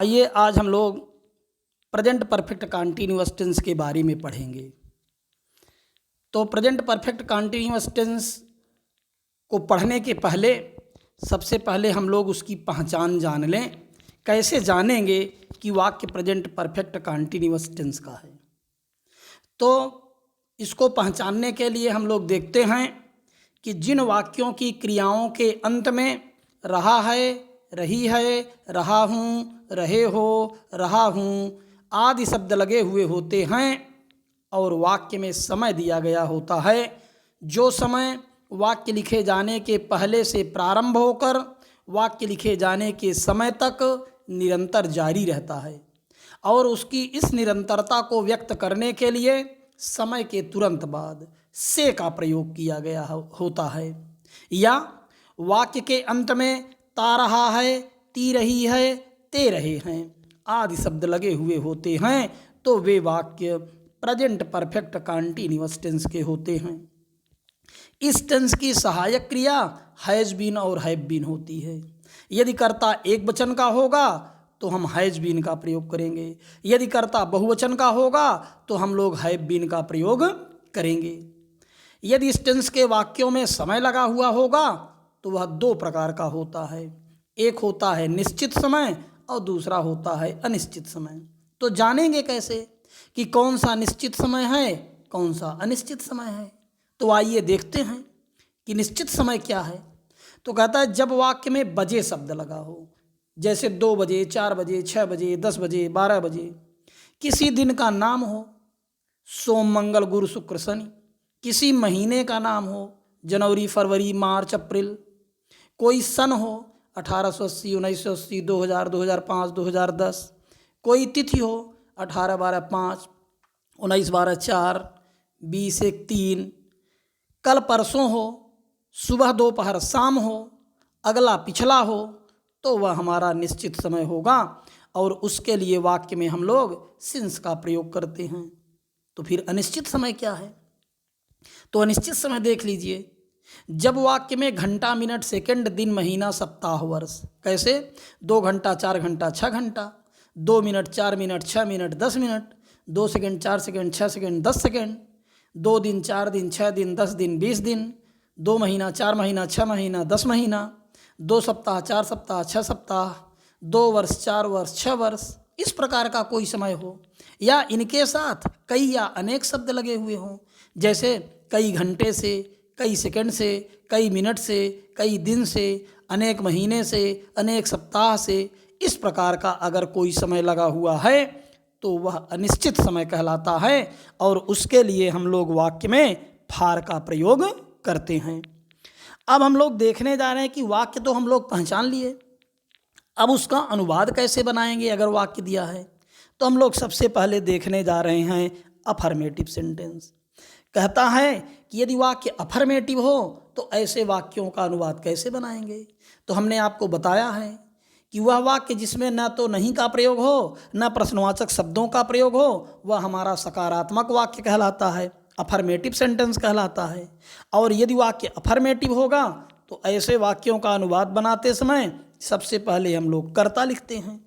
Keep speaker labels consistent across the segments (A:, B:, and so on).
A: आइए आज हम लोग प्रेजेंट परफेक्ट कंटीन्यूअस टेंस के बारे में पढ़ेंगे। तो प्रेजेंट परफेक्ट कंटीन्यूअस टेंस को पढ़ने के पहले सबसे पहले हम लोग उसकी पहचान जान लें। कैसे जानेंगे कि वाक्य प्रेजेंट परफेक्ट कंटीन्यूअस टेंस का है? तो इसको पहचानने के लिए हम लोग देखते हैं कि जिन वाक्यों की क्रियाओं के अंत में रहा है, रही है, रहा हूँ, रहे हो, रहा हूँ आदि शब्द लगे हुए होते हैं और वाक्य में समय दिया गया होता है, जो समय वाक्य लिखे जाने के पहले से प्रारंभ होकर वाक्य लिखे जाने के समय तक निरंतर जारी रहता है और उसकी इस निरंतरता को व्यक्त करने के लिए समय के तुरंत बाद से का प्रयोग किया गया होता है। या वाक्य के अंत में ता रहा है, ती रही है, ते रहे हैं आदि शब्द लगे हुए होते हैं तो वे वाक्य प्रेजेंट परफेक्ट कंटीन्यूअस टेंस के होते हैं। इस टेंस की सहायक क्रिया हैज बीन और हैव बीन होती है। यदि कर्ता एक वचन का होगा तो हम हैज बीन का प्रयोग करेंगे, यदि कर्ता बहुवचन का होगा तो हम लोग हैव बीन का प्रयोग करेंगे। यदि इस टेंस के वाक्यों में समय लगा हुआ होगा तो वह दो प्रकार का होता है, एक होता है निश्चित समय और दूसरा होता है अनिश्चित समय। तो जानेंगे कैसे कि कौन सा निश्चित समय है, कौन सा अनिश्चित समय है? तो आइए देखते हैं कि निश्चित समय क्या है। तो कहता है जब वाक्य में बजे शब्द लगा हो, जैसे 2 बजे, 4 बजे, 6 बजे, 10 बजे, 12 बजे, किसी दिन का नाम हो, सोम मंगल गुरु शुक्र शनि, किसी महीने का नाम हो, जनवरी फरवरी मार्च अप्रैल, कोई सन हो 1880, 1980, 2000, 2005, 2010, कोई तिथि हो 18/12/5, 19/12/4, 20/1/3, कल परसों हो, सुबह दोपहर शाम हो, अगला पिछला हो, तो वह हमारा निश्चित समय होगा और उसके लिए वाक्य में हम लोग सिंस का प्रयोग करते हैं। तो फिर अनिश्चित समय क्या है? तो अनिश्चित समय देख लीजिए, जब वाक्य में घंटा, मिनट, सेकंड, दिन, महीना, सप्ताह, वर्ष, कैसे 2 घंटा, 4 घंटा, 6 घंटा, 2 minute, 4 minute, 6 minute, 10 minute, 2 second, 4 second, 6 second, 10 second, 2 दिन, 4 दिन, 6 दिन, 10 दिन, 20 दिन, 2 महीना, 4 महीना, 6 महीना, 10 महीना, 2 सप्ताह, 4 सप्ताह, 6 सप्ताह, 2 वर्ष, 4 वर्ष, 6 वर्ष, इस प्रकार का कोई समय हो, या इनके साथ कई या अनेक शब्द लगे हुए हों, जैसे कई घंटे से, कई सेकंड से, कई मिनट से, कई दिन से, अनेक महीने से, अनेक सप्ताह से, इस प्रकार का अगर कोई समय लगा हुआ है तो वह अनिश्चित समय कहलाता है और उसके लिए हम लोग वाक्य में फार का प्रयोग करते हैं। अब हम लोग देखने जा रहे हैं कि वाक्य तो हम लोग पहचान लिए, अब उसका अनुवाद कैसे बनाएंगे। अगर वाक्य दिया है तो हम लोग सबसे पहले देखने जा रहे हैं अफर्मेटिव सेंटेंस। कहता है कि यदि वाक्य अफर्मेटिव हो तो ऐसे वाक्यों का अनुवाद कैसे बनाएंगे। तो हमने आपको बताया है कि वह वाक्य जिसमें न तो नहीं का प्रयोग हो न प्रश्नवाचक शब्दों का प्रयोग हो वह हमारा सकारात्मक वाक्य कहलाता है, अफर्मेटिव सेंटेंस कहलाता है। और यदि वाक्य अफर्मेटिव होगा तो ऐसे वाक्यों का अनुवाद बनाते समय सबसे पहले हम लोग कर्ता लिखते हैं,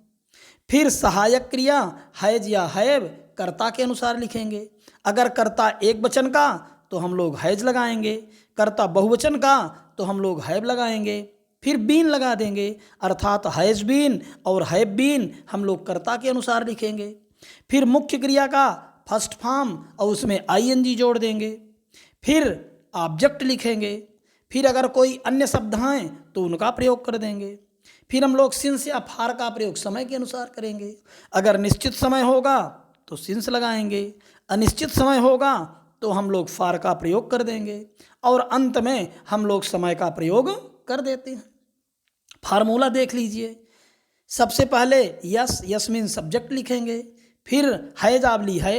A: फिर सहायक क्रिया हैज या हैव कर्ता के अनुसार लिखेंगे। अगर कर्ता एक वचन का तो हम लोग हैज लगाएंगे, कर्ता बहुवचन का तो हम लोग हैव लगाएंगे, फिर बीन लगा देंगे, अर्थात हैज बीन और हैव बीन हम लोग कर्ता के अनुसार लिखेंगे। फिर मुख्य क्रिया का फर्स्ट फॉर्म और उसमें आईएनजी जोड़ देंगे, फिर ऑब्जेक्ट लिखेंगे, फिर अगर कोई अन्य शब्द हैं तो उनका प्रयोग कर देंगे, फिर हम लोग सिंस या फार का प्रयोग समय के अनुसार करेंगे। अगर निश्चित समय होगा तो सिंस लगाएंगे, अनिश्चित समय होगा तो हम लोग फार का प्रयोग कर देंगे और अंत में हम लोग समय का प्रयोग कर देते हैं। फार्मूला देख लीजिए, सबसे पहले यस, यस मीन सब्जेक्ट लिखेंगे, फिर हैज आबली है,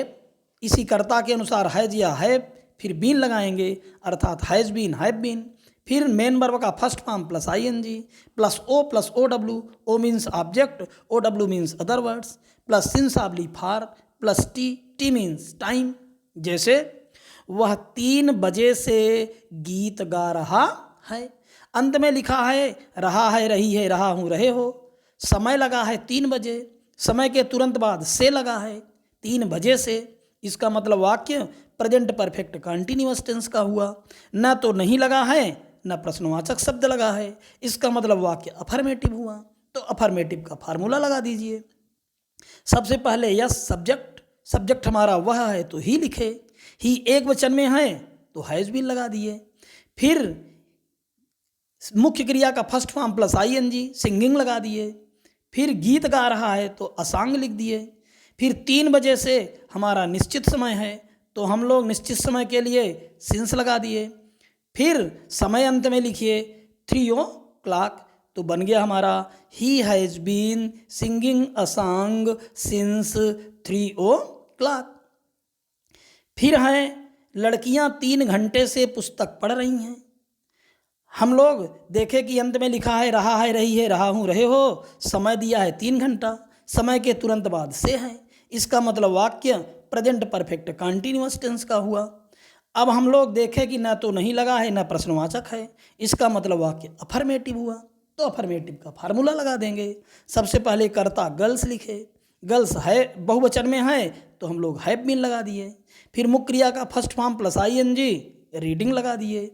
A: इसी कर्ता के अनुसार हैज या हैव, फिर बीन लगाएंगे अर्थात हैज बीन, हैव बीन, फिर मेन वर्ब का first form plus ING plus O W, O means object, O W means other words, plus since आबली for, plus T, T means time. जैसे वह 3 बजे से गीत गा रहा है, अंत में लिखा है रहा है, रही है, रहा हूँ, रहे हो, समय लगा है 3 बजे, समय के तुरंत बाद से लगा है, 3 बजे से, इसका मतलब वाक्य प्रेजेंट परफेक्ट कंटीन्यूअस टेंस का हुआ। न तो नहीं लगा है न प्रश्नवाचक शब्द लगा है, इसका मतलब वाक्य अफर्मेटिव हुआ। तो अफर्मेटिव का फार्मूला लगा दीजिए। सबसे पहले यस सब्जेक्ट, सब्जेक्ट हमारा वह है तो ही लिखे, ही एक वचन में है तो हैज बीन लगा दिए। फिर मुख्य क्रिया का first form plus ING singing लगा दिए। फिर गीत गा रहा है तो असांग लिख दिए। फिर 3 बजे से हमारा निश्चित समय है तो हम लोग निश्चित समय के लिए सिंस लगा दिए। फिर समय अंत में लिखिए 3 o'clock, तो बन गया हमारा he has been singing a song since 3 o'clock। फिर है लड़कियां 3 घंटे से पुस्तक पढ़ रही हैं। हम लोग देखें कि अंत में लिखा है रहा है रही है रहा हूँ रहे हो, समय दिया है 3 घंटा, समय के तुरंत बाद से है, इसका मतलब वाक्य प्रेजेंट परफेक्ट कंटीन्यूअस टेंस का हुआ। अब हम लोग देखें कि न तो नहीं लगा है न प्रश्नवाचक है, इसका मतलब वाक्य अफर्मेटिव हुआ। तो अफर्मेटिव का फार्मूला लगा देंगे। सबसे पहले कर्ता गर्ल्स लिखे, गर्ल्स है बहुवचन में है तो हम लोग हैव बीन लगा दिए। फिर मुख्य क्रिया का first form plus ING reading लगा दिए।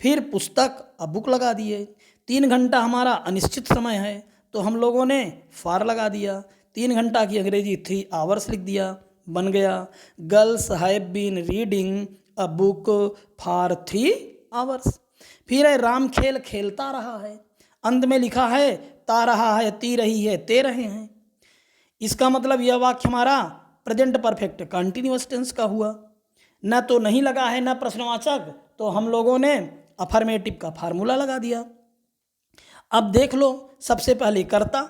A: फिर पुस्तक अ बुक लगा दिए। 3 घंटा हमारा अनिश्चित समय है तो हम लोगों ने फार लगा दिया। 3 घंटा की अंग्रेजी 3 आवर्स लिख दिया, बन गया girls have been reading a book for 3 hours. फिर है राम खेल खेलता रहा है, अंत में लिखा है ता रहा है ती रही है ते रहे हैं, इसका मतलब यह वाक्य हमारा प्रेजेंट परफेक्ट कंटीन्यूअस टेंस का हुआ। न तो नहीं लगा है न प्रश्नवाचक, तो हम लोगों ने अफर्मेटिव का फार्मूला लगा दिया। अब देख लो, सबसे पहले कर्ता,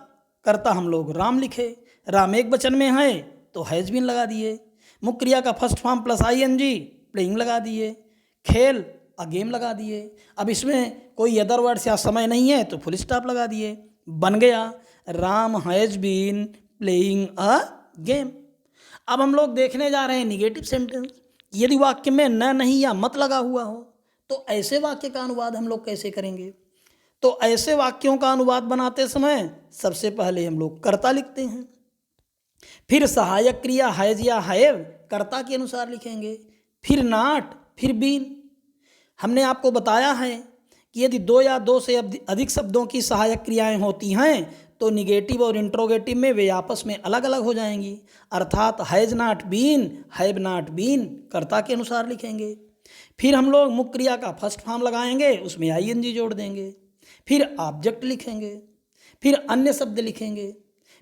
A: कर्ता हम लोग राम लिखे, राम एक वचन में है तो हैज बीन लगा दिए। मुख्य क्रिया का first form plus ING playing लगा दिए। खेल अ गेम लगा दिए। अब इसमें कोई अदर वर्ड्स या समय नहीं है तो फुल स्टॉप लगा दिए, बन गया Ram has been playing a game. अब हम लोग देखने जा रहे हैं निगेटिव सेंटेंस। यदि वाक्य में न नहीं या मत लगा हुआ हो तो ऐसे वाक्य का अनुवाद हम लोग कैसे करेंगे? तो ऐसे वाक्यों का अनुवाद बनाते समय सबसे पहले हम लोग कर्ता लिखते हैं, फिर सहायक क्रिया हैज या हैव कर्ता के अनुसार लिखेंगे, फिर नॉट, फिर बीन। हमने आपको बताया है कि यदि 2 या 2 से अधिक शब्दों की सहायक क्रियाएं होती हैं तो निगेटिव और इंट्रोगेटिव में वे आपस में अलग अलग हो जाएंगी। अर्थात has not been, have not been कर्ता के अनुसार लिखेंगे। फिर हम लोग मुख्य क्रिया का फर्स्ट फॉर्म लगाएंगे, उसमें आईएनजी जोड़ देंगे, फिर ऑब्जेक्ट लिखेंगे, फिर अन्य शब्द लिखेंगे,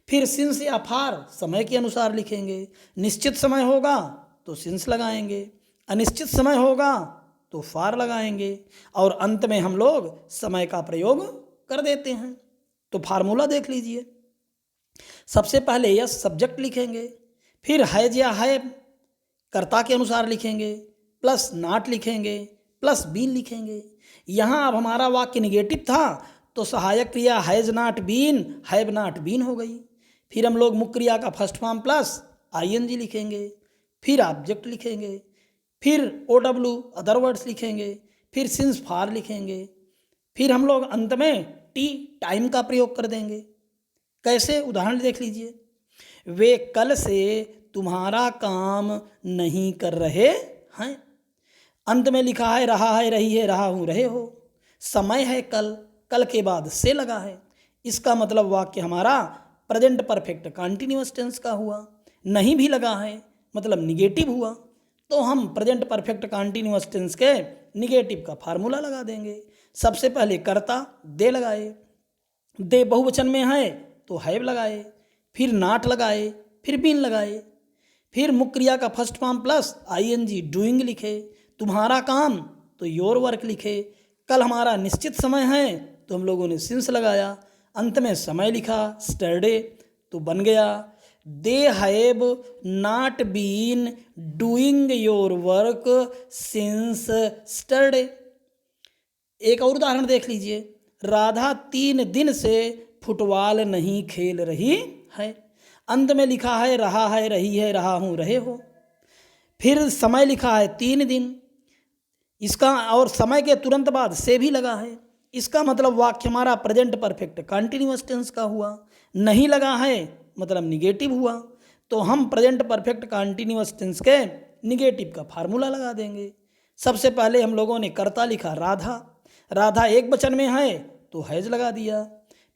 A: फिर सिंस या फार समय के अनुसार लिखेंगे। निश्चित समय होगा तो सिंस लगाएंगे, अनिश्चित समय होगा तो फार लगाएंगे, और अंत में हम लोग समय का प्रयोग कर देते हैं। तो फार्मूला देख लीजिए। सबसे पहले यस सब्जेक्ट लिखेंगे, फिर हैज या हैव कर्ता के अनुसार लिखेंगे, प्लस नॉट लिखेंगे, प्लस बीन लिखेंगे। यहाँ अब हमारा वाक्य निगेटिव था तो सहायक क्रिया has not been, have not been हो गई। फिर हम लोग मुख्य क्रिया का फर्स्ट फॉर्म प्लस आईएनजी लिखेंगे, फिर ऑब्जेक्ट लिखेंगे, फिर OW अदर वर्ड्स लिखेंगे, फिर सिंस फार लिखेंगे, फिर हम लोग अंत में टी टाइम का प्रयोग कर देंगे। कैसे? उदाहरण देख लीजिए। वे कल से तुम्हारा काम नहीं कर रहे हैं, अंत में लिखा है रहा है रही है रहा हूँ रहे हो, समय है कल, कल के बाद से लगा है, इसका मतलब वाक्य हमारा प्रेजेंट परफेक्ट कंटीन्यूअस टेंस का हुआ। नहीं भी लगा है मतलब निगेटिव हुआ, तो हम प्रेजेंट परफेक्ट कंटीन्यूअस टेंस के निगेटिव का फार्मूला लगा देंगे। सबसे पहले कर्ता दे लगाए, दे बहुवचन में है तो हैव लगाए, फिर नॉट लगाए, फिर बीन लगाए, फिर मुख्य क्रिया का first form plus ING doing लिखे, तुम्हारा काम तो योर वर्क लिखे, कल हमारा निश्चित समय है तो हम लोगों ने सिंस लगाया, अंत में समय लिखा स्टरडे, तो बन गया they have not been doing your work since yesterday. एक और उदाहरण देख लीजिए। राधा 3 दिन से फुटबॉल नहीं खेल रही है, अंत में लिखा है रहा है रही है रहा हूँ रहे हो, फिर समय लिखा है 3 दिन, इसका और समय के तुरंत बाद से भी लगा है, इसका मतलब वाक्य हमारा प्रेजेंट परफेक्ट कंटीन्यूअस टेंस का हुआ। नहीं लगा है मतलब निगेटिव हुआ, तो हम प्रेजेंट परफेक्ट कंटीन्यूअस टेंस के निगेटिव का फार्मूला लगा देंगे। सबसे पहले हम लोगों ने कर्ता लिखा राधा, राधा एक वचन में है तो हैज लगा दिया।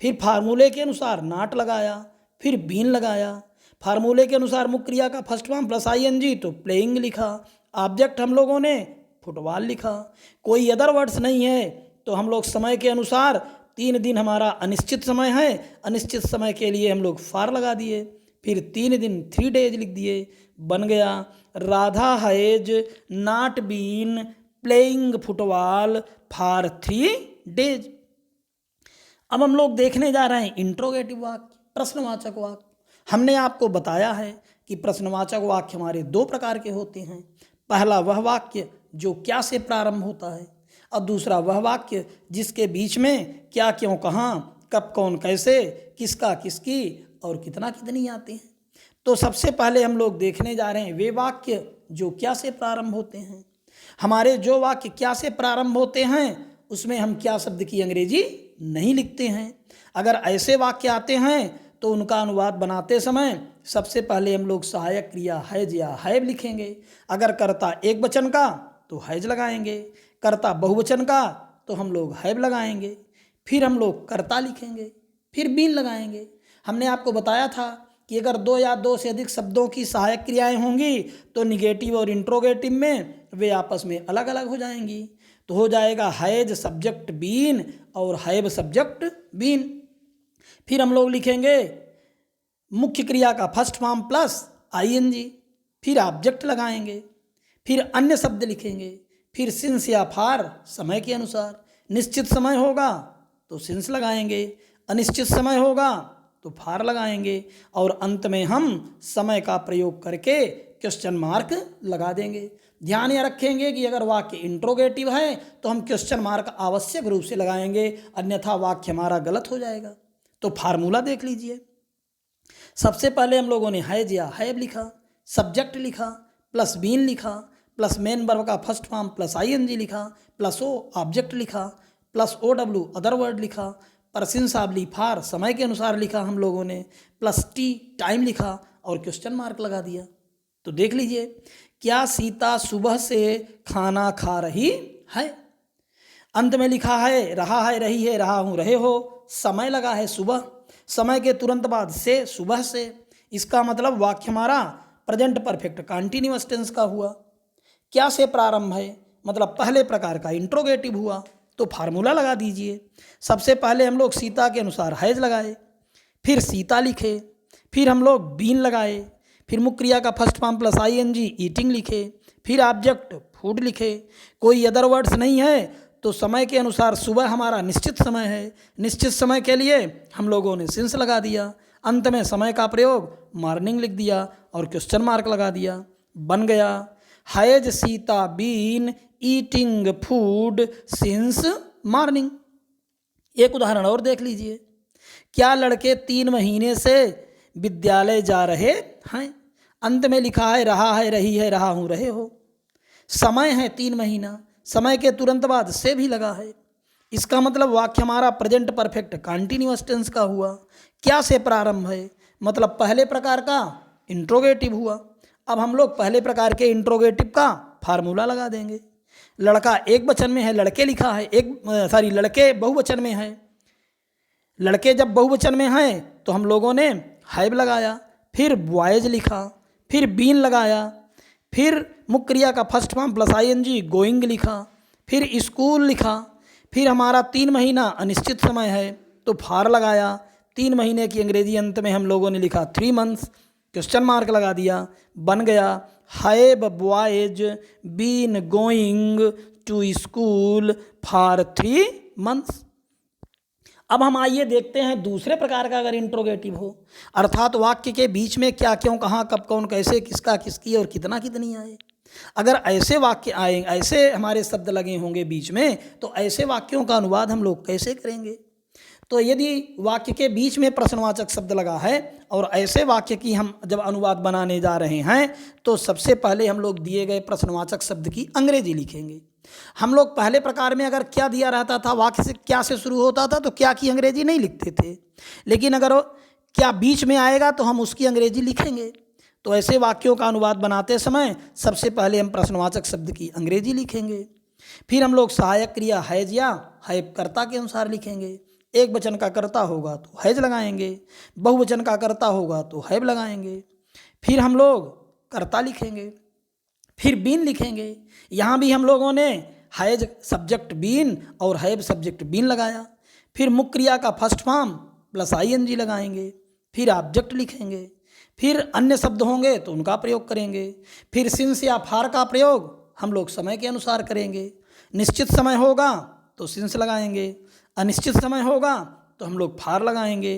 A: फिर फार्मूले के अनुसार नाट लगाया, फिर बीन लगाया। फार्मूले के अनुसार मुख्य क्रिया का फर्स्ट फॉर्म प्लस आईएनजी तो प्लेइंग लिखा। ऑब्जेक्ट हम लोगों ने फुटबॉल लिखा। कोई अदर वर्ड्स नहीं है तो हम लोग समय के अनुसार 3 दिन हमारा अनिश्चित समय है, अनिश्चित समय के लिए हम लोग फार लगा दिए। फिर 3 दिन 3 डेज लिख दिए, बन गया Radha has not been playing football for 3 days. अब हम लोग देखने जा रहे हैं इंट्रोगेटिव वाक्य, प्रश्नवाचक वाक्य। हमने आपको बताया है कि प्रश्नवाचक वाक्य हमारे 2 प्रकार के होते हैं। पहला वह वाक्य जो क्या से प्रारंभ होता है, और दूसरा वह वाक्य जिसके बीच में क्या क्यों कहाँ कब कौन कैसे किसका किसकी और कितना कितनी आते हैं। तो सबसे पहले हम लोग देखने जा रहे हैं वे वाक्य जो क्या से प्रारंभ होते हैं। हमारे जो वाक्य क्या से प्रारंभ होते हैं उसमें हम क्या शब्द की अंग्रेजी नहीं लिखते हैं। अगर ऐसे वाक्य आते हैं तो उनका अनुवाद बनाते समय सबसे पहले हम लोग सहायक क्रिया हैज या हैव लिखेंगे। अगर कर्ता एक वचन का तो हैज लगाएंगे, कर्ता बहुवचन का तो हम लोग हैव लगाएंगे। फिर हम लोग कर्ता लिखेंगे, फिर बीन लगाएंगे। हमने आपको बताया था कि अगर 2 या 2 से अधिक शब्दों की सहायक क्रियाएं होंगी तो निगेटिव और इंट्रोगेटिव में वे आपस में अलग अलग हो जाएंगी। तो हो जाएगा हैज सब्जेक्ट बीन और हैव सब्जेक्ट बीन। फिर हम लोग लिखेंगे मुख्य क्रिया का फर्स्ट फॉर्म प्लस आईएनजी, फिर ऑब्जेक्ट लगाएंगे, फिर अन्य शब्द लिखेंगे, फिर सिंस या फार समय के अनुसार। निश्चित समय होगा तो सिंस लगाएंगे, अनिश्चित समय होगा तो फार लगाएंगे, और अंत में हम समय का प्रयोग करके क्वेश्चन मार्क लगा देंगे। ध्यान यह रखेंगे कि अगर वाक्य इंट्रोगेटिव है तो हम क्वेश्चन मार्क आवश्यक रूप से लगाएंगे, अन्यथा वाक्य हमारा गलत हो जाएगा। तो फार्मूला देख लीजिए। सबसे पहले हम लोगों ने हैज या हैव लिखा, सब्जेक्ट लिखा, प्लस बीन लिखा, प्लस मेन वर्ब का फर्स्ट फॉर्म प्लस आईएनजी लिखा, प्लस ओ ऑब्जेक्ट लिखा, plus O W other word लिखा, परसिंस आबली फार समय के अनुसार लिखा हम लोगों ने, प्लस टी टाइम लिखा और क्वेश्चन मार्क लगा दिया। तो देख लीजिए, क्या सीता सुबह से खाना खा रही है? अंत में लिखा है रहा है रही है रहा हूँ रहे हो, समय लगा है सुबह, समय के तुरंत बाद से सुबह से। इसका मतलब वाक्य हमारा प्रेजेंट परफेक्ट कंटीन्यूअस टेंस का हुआ। क्या से प्रारंभ है मतलब पहले प्रकार का इंट्रोगेटिव हुआ। तो फार्मूला लगा दीजिए। सबसे पहले हम लोग सीता के अनुसार हैज लगाए, फिर सीता लिखे, फिर हम लोग बीन लगाए, फिर मुख्य क्रिया का first form plus ING eating लिखे, फिर ऑब्जेक्ट फूड लिखे। कोई अदर वर्ड्स नहीं है तो समय के अनुसार सुबह हमारा निश्चित समय है, निश्चित समय के लिए हम लोगों ने सिंस लगा दिया। अंत में समय का प्रयोग मॉर्निंग लिख दिया और क्वेश्चन मार्क लगा दिया। बन गया has Sita been eating food since morning. एक उदाहरण और देख लीजिए। क्या लड़के 3 महीने से विद्यालय जा रहे हैं? अंत में लिखा है रहा है रही है रहा हूँ रहे हो। समय है 3 महीना, समय के तुरंत बाद से भी लगा है। इसका मतलब वाक्य हमारा प्रेजेंट परफेक्ट कंटीन्यूअस टेंस का हुआ। क्या से प्रारंभ है मतलब पहले प्रकार का इंट्रोगेटिव हुआ। अब हम लोग पहले प्रकार के इंट्रोगेटिव का फार्मूला लगा देंगे। लड़का एक वचन में है, लड़के लिखा है, लड़के बहुवचन में है। लड़के जब बहुवचन में हैं तो हम लोगों ने हैव लगाया, फिर बॉयज लिखा, फिर बीन लगाया, फिर मुख्य क्रिया का first form plus ING going लिखा, फिर स्कूल लिखा, फिर हमारा 3 महीना अनिश्चित समय है तो फार लगाया। 3 महीने की अंग्रेजी अंत में हम लोगों ने लिखा 3 मंथ्स, क्वेश्चन मार्क लगा दिया। बन गया have boys been going to school for 3 months. अब हम आइए देखते हैं दूसरे प्रकार का अगर इंट्रोगेटिव हो, अर्थात वाक्य के बीच में क्या क्यों कहाँ कब कौन कैसे किसका किसकी और कितना कितनी आए। अगर ऐसे वाक्य आए, ऐसे हमारे शब्द लगे होंगे बीच में, तो ऐसे वाक्यों का अनुवाद हम लोग कैसे करेंगे। तो यदि वाक्य के बीच में प्रश्नवाचक शब्द लगा है और ऐसे वाक्य की हम जब अनुवाद बनाने जा रहे हैं तो सबसे पहले हम लोग दिए गए प्रश्नवाचक शब्द की अंग्रेजी लिखेंगे। हम लोग पहले प्रकार में अगर क्या दिया रहता था, वाक्य से क्या से शुरू होता था तो क्या की अंग्रेजी नहीं लिखते थे। लेकिन अगर क्या बीच में आएगा तो हम उसकी अंग्रेजी लिखेंगे। तो ऐसे वाक्यों का अनुवाद बनाते समय सबसे पहले हम प्रश्नवाचक शब्द की अंग्रेजी लिखेंगे, फिर हम लोग सहायक क्रिया हैज या हैव कर्ता के अनुसार लिखेंगे। एक वचन का कर्ता होगा तो हैज लगाएंगे, बहुवचन का कर्ता होगा तो हैव लगाएंगे, फिर हम लोग कर्ता लिखेंगे, फिर बीन लिखेंगे। यहाँ भी हम लोगों ने हैज सब्जेक्ट बीन और हैव सब्जेक्ट बीन लगाया। फिर मुख्य क्रिया का फर्स्ट फॉर्म प्लस आईएनजी लगाएंगे, फिर ऑब्जेक्ट लिखेंगे, फिर अन्य शब्द होंगे तो उनका प्रयोग करेंगे, फिर सिंस या फार का प्रयोग हम लोग समय के अनुसार करेंगे। निश्चित समय होगा तो सिंस लगाएंगे, अनिश्चित समय होगा तो हम लोग फार लगाएंगे।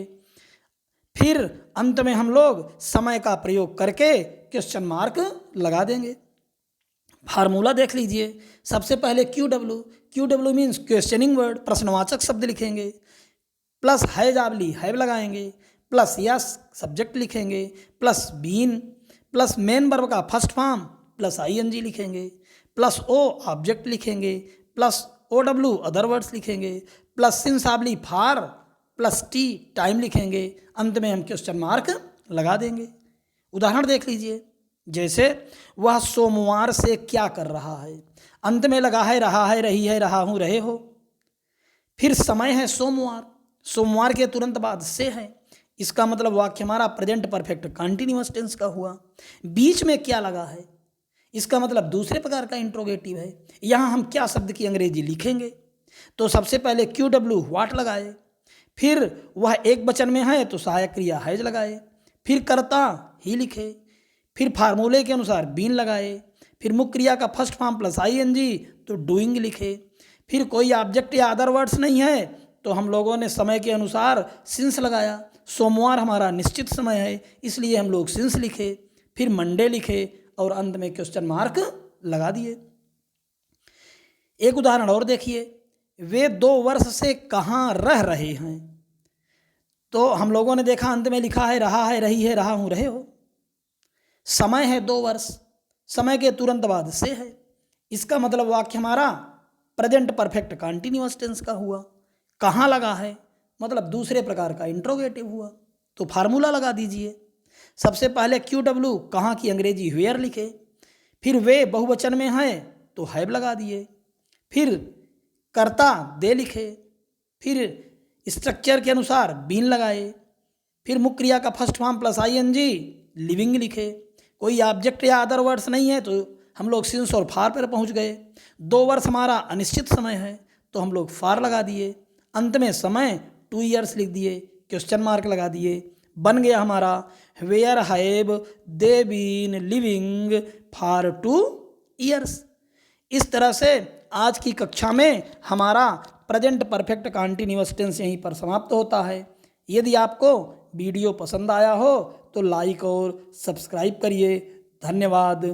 A: फिर अंत में हम लोग समय का प्रयोग करके क्वेश्चन मार्क लगा देंगे। फार्मूला देख लीजिए। सबसे पहले Q W means questioning word, प्रश्नवाचक शब्द लिखेंगे, प्लस हैज आबली हैव लगाएंगे, प्लस यस सब्जेक्ट लिखेंगे, plus been, plus main verb का फर्स्ट फॉर्म प्लस आईएनजी लिखेंगे, प्लस ओ ऑब्जेक्ट लिखेंगे, plus O W other words लिखेंगे, प्लस सिंस आबली फार, प्लस टी टाइम लिखेंगे। अंत में हम क्वेश्चन मार्क लगा देंगे। उदाहरण देख लीजिए। जैसे वह सोमवार से क्या कर रहा है, अंत में लगा है रहा है, रही है, रहा हूँ, रहे हो। फिर समय है सोमवार, सोमवार के तुरंत बाद से है, इसका मतलब वाक्य हमारा प्रेजेंट परफेक्ट कंटिन्यूअस टेंस का हुआ। बीच में क्या लगा है, इसका मतलब दूसरे प्रकार का इंट्रोगेटिव है। यहाँ हम क्या शब्द की अंग्रेजी लिखेंगे, तो सबसे पहले क्यू डब्ल्यू व्हाट लगाए, फिर वह एक वचन में है तो सहायक क्रिया हैज लगाए, फिर कर्ता ही लिखे, फिर फार्मूले के अनुसार बीन लगाए, फिर मुख्य क्रिया का फर्स्ट फॉर्म प्लस आईएनजी तो डूइंग लिखे, फिर कोई ऑब्जेक्ट या अदर वर्ड्स नहीं है तो हम लोगों ने समय के अनुसार सिंस लगाया। सोमवार हमारा निश्चित समय है इसलिए हम लोग सिंस लिखे, फिर मंडे लिखे और अंत में क्वेश्चन मार्क लगा दिए। एक उदाहरण और देखिए। वे 2 वर्ष से कहाँ रह रहे हैं, तो हम लोगों ने देखा अंत में लिखा है रहा है, रही है, रहा हूँ, रहे हो। समय है 2 वर्ष, समय के तुरंत बाद से है, इसका मतलब वाक्य हमारा प्रेजेंट परफेक्ट कंटिन्यूअस टेंस का हुआ। कहाँ लगा है मतलब दूसरे प्रकार का इंट्रोगेटिव हुआ। तो फार्मूला लगा दीजिए। सबसे पहले क्यू डब्ल्यू कहाँ की अंग्रेजी वेयर लिखे, फिर वे बहुवचन में है तो हैव लगा दिए, फिर कर्ता दे लिखे, फिर स्ट्रक्चर के अनुसार बीन लगाए, फिर मुख्य क्रिया का first form plus ING living लिखे। कोई ऑब्जेक्ट या अदर वर्ड्स नहीं है तो हम लोग सिंस और फार पर पहुंच गए। 2 वर्ष हमारा अनिश्चित समय है तो हम लोग फार लगा दिए, अंत में समय 2 ईयर्स लिख दिए, क्वेश्चन मार्क लगा दिए। बन गया हमारा where have they been living for 2 years. इस तरह से आज की कक्षा में हमारा प्रेजेंट परफेक्ट कंटिन्यूअस टेंस यहीं पर समाप्त होता है। यदि आपको वीडियो पसंद आया हो तो लाइक और सब्सक्राइब करिए। धन्यवाद।